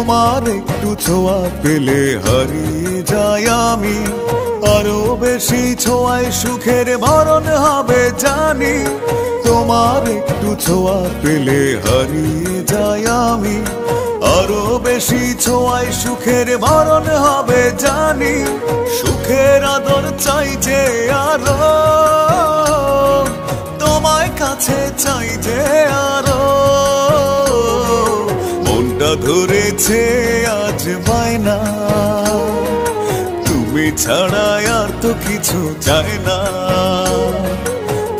তোমার একটু ছোঁয়া পেলে হারিয়ে যাই আমি, আরো বেশি ছোঁয়ায় সুখের ভরণ হবে জানি। তোমার একটু ছোঁয়া পেলে হারিয়ে যাই আমি, আরো বেশি ছোঁয়ায় সুখের ভরণ হবে জানি। সুখের আদর চাই যে আরো, তোমায় কাছে চাই যে আরো। মনটা ধরেছে আজ বায়না, তুমি ছাড়া আর তো কিছু চায় না।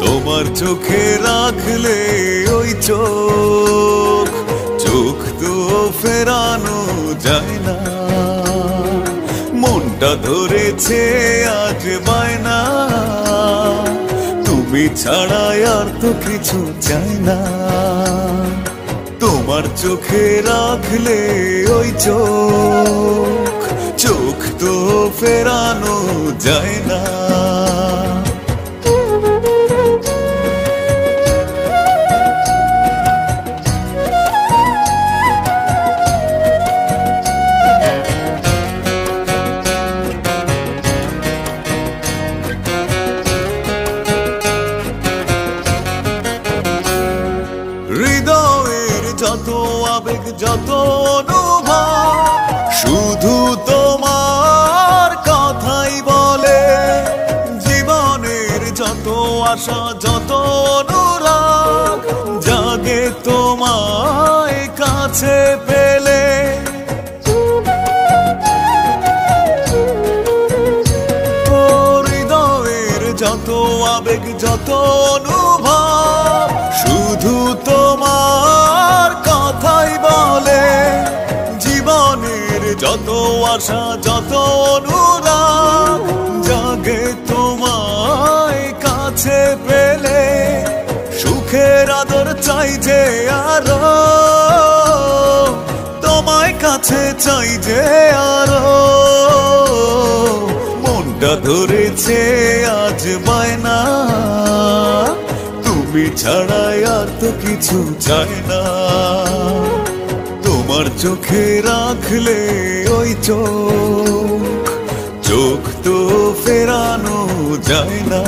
তোমার চোখে রাখলে ওই চোখ, চোখ তো ফেরানো যায় না। মনটা ধরেছে আজ বায়না, তুমি ছাড়া আর তো কিছু চায় না। তোমার চোখে রাখলে ওই চোখ, চোখ তো ফেরানো যায় না। হৃদয়ের যত আবেগ যত অনুভব শুধু তোমার কথাই বলে। জীবনের যত আশা যত অনুরাগ জাগে তোমায় কাছে পেলে। হৃদয়ের যত আবেগ যত অনুভব শুধু তোমার কথাই বলে। জীবনের যত আশা যত অনুরাগ জাগে তোমায় কাছে পেলে। সুখের আদর চাই যে আরো, তোমায় কাছে চাই যে আরো। মনটা ধরেছে আজ বায়না, তুমি ছাড়া আর তো কিছু চায় না। তোমার চোখে রাখলে ওই চোখ, চোখ তো ফেরানো যায় না।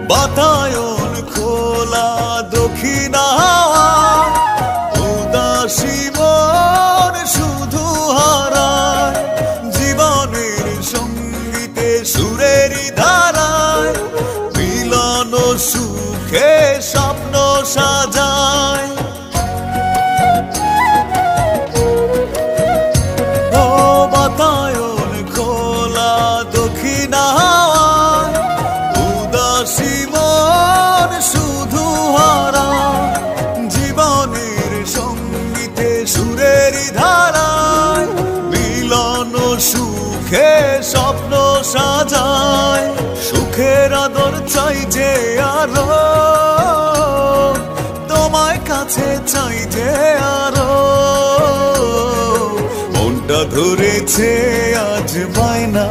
বাতায়ন খোলা দক্ষিণ হাওয়া, উদাসী মন শুধু হারায়। জীবনের সঙ্গীতে সুরের ধারায় মিলন সুখে স্বপ্ন সাজায়। ও বাতায়ন খোলা দক্ষিণ হাওয়া, উদাসী মন শুধু হারায়। জীবনের সঙ্গীতে সুরের ধারায় মিলন সুখে স্বপ্ন সাজায়। সুখের আদর চাই যে আরো, তোমায় কাছে চাই যে আরো। মনটা ধরেছে আজ বায়না,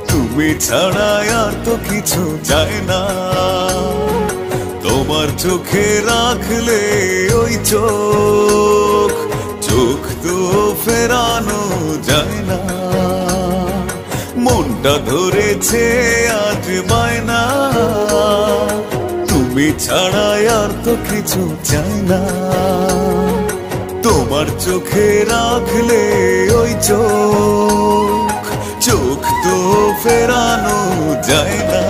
তুমি ছাড়া আর তো কিছু চায় না। তোমার চোখে রাখলে ওই চোখ, চোখ তো ফেরানো যায় না। মনটা ধরেছে আজ বায়না, তুমি ছাড়া আর তো কিছু চায় না। তোমার চোখে রাখলে ওই চোখ, চোখ তো ফেরানো যায় না।